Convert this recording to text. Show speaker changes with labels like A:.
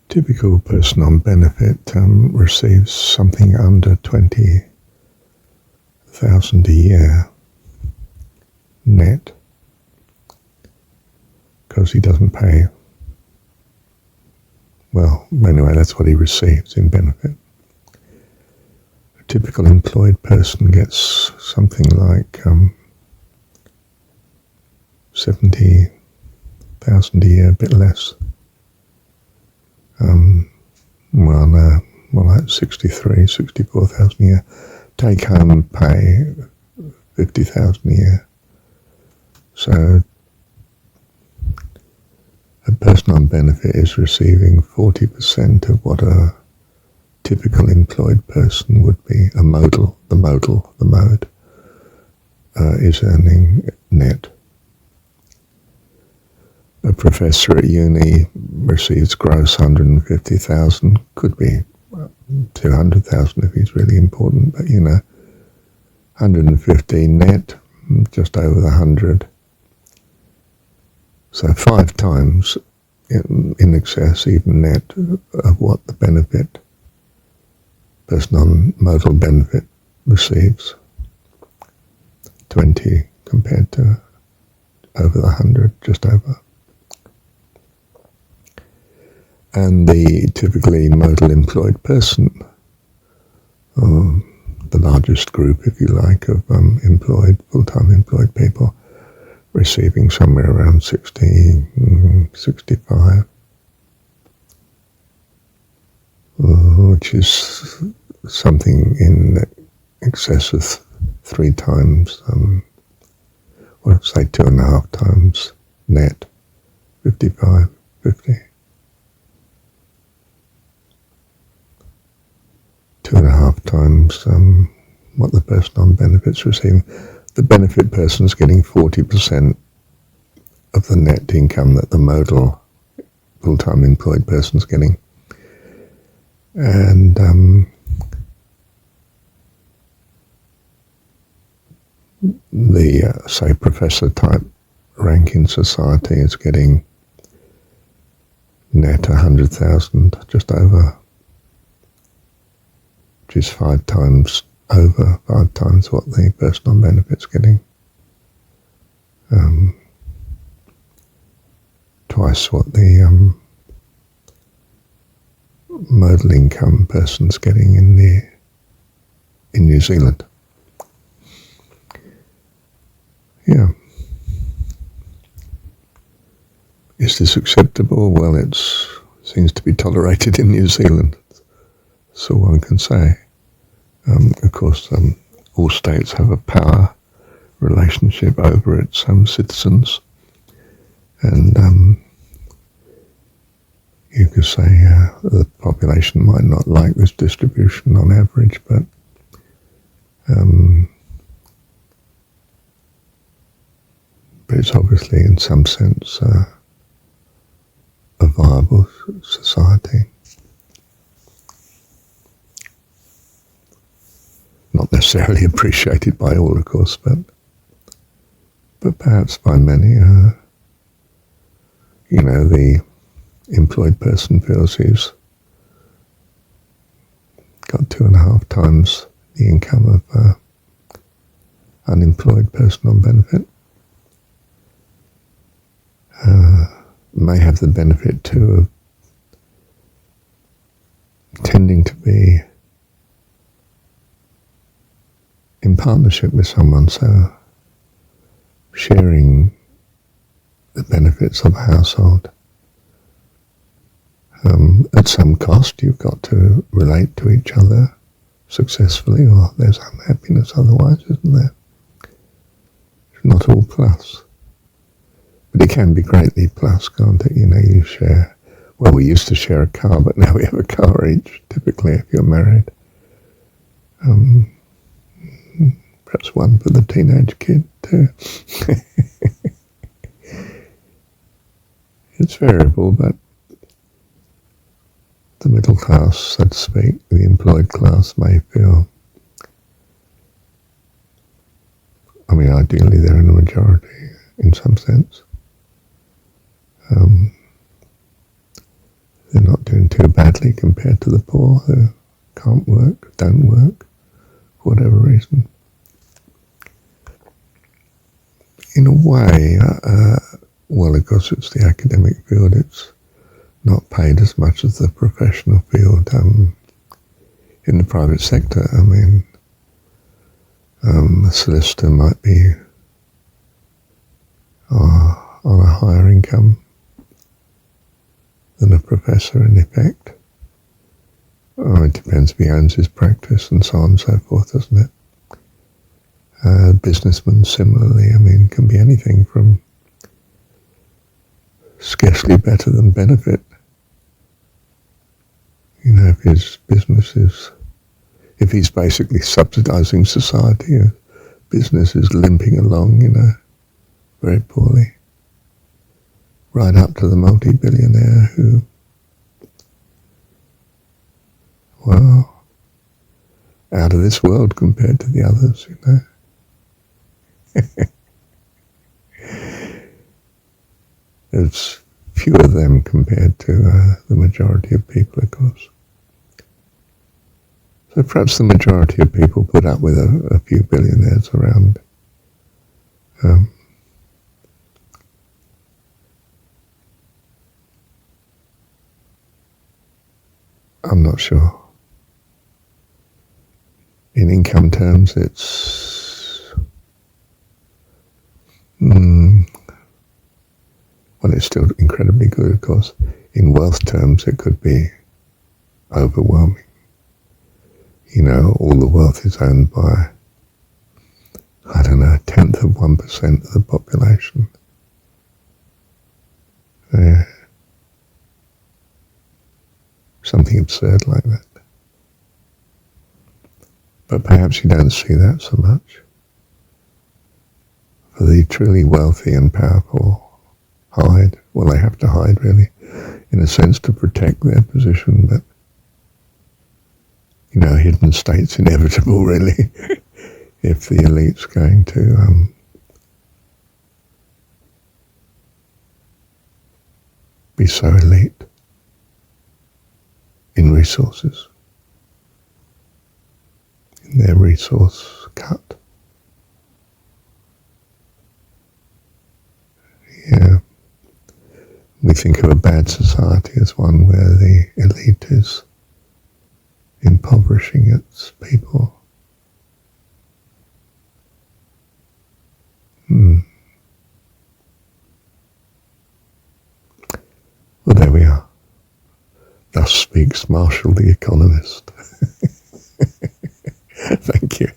A: Typical person on benefit receives something under 20,000 a year net, because he doesn't pay. Well, anyway, that's what he receives in benefit. A typical employed person gets something like 70,000 a year, a bit less. More like 64,000 a year. Take home pay 50,000 a year. So a person on benefit is receiving 40% of what a typical employed person would be. The mode is earning net. A professor at uni receives gross 150,000, could be 200,000 if he's really important, but 150 net, just over the 100. So 5 times in excess, even net, of what the benefit person on modal benefit receives. 20 compared to over the 100, just over. And the typically modal employed person, the largest group, if you like, of full-time employed people, receiving somewhere around 60, 65, which is something in excess of 3 times, or say 2.5 times net, 55, 50. 2.5 times what the person on benefits receiving. The benefit person's getting 40% of the net income that the modal full-time employed person's getting. And the, say, professor type rank in society is getting net 100,000, just over, which is 5 times what the person on benefit's getting. Twice what the modal income person's getting in New Zealand. Yeah. Is this acceptable? Well, it seems to be tolerated in New Zealand, so one can say. Of course, all states have a power relationship over its citizens, and you could say the population might not like this distribution on average, but it's obviously in some sense a viable society. Not necessarily appreciated by all, of course, but perhaps by many. The employed person feels he's got 2.5 times the income of unemployed person on benefit. May have the benefit too of tending to be in partnership with someone, so sharing the benefits of a household. At some cost, you've got to relate to each other successfully, or there's unhappiness otherwise, isn't there? It's not all plus. But it can be greatly plus, can't it? You share, well, we used to share a car, but now we have a car each, typically, if you're married. Perhaps one for the teenage kid, too. It's variable, but the middle class, so to speak, the employed class may feel, ideally they're in a majority in some sense. They're not doing too badly compared to the poor who can't work, don't work, for whatever reason. In a way, well, of course, it's the academic field. It's not paid as much as the professional field in the private sector. I mean, a solicitor might be on a higher income than a professor in effect. Oh, it depends if he owns his practice and so on and so forth, doesn't it? Businessmen similarly, I mean, can be anything from scarcely better than benefit. You know, if his business is, if he's basically subsidizing society, business is limping along, you know, very poorly. Right up to the multi-billionaire who, well, out of this world compared to the others, you know. There's few of them compared to the majority of people, of course. So perhaps the majority of people put up with a few billionaires around. I'm not sure. In income terms, it's well, it's still incredibly good, of course. In wealth terms, it could be overwhelming. You know, all the wealth is owned by, I don't know, 1/10 of 1% of the population. Yeah. Something absurd like that. But perhaps you don't see that so much. For the truly wealthy and powerful hide. Well, they have to hide, really, in a sense, to protect their position, but, you know, hidden state's inevitable, really, if the elite's going to be so elite in resources, in their resource cut. Yeah. We think of a bad society as one where the elite is impoverishing its people. Well, there we are. Thus speaks Marshall the economist. Thank you.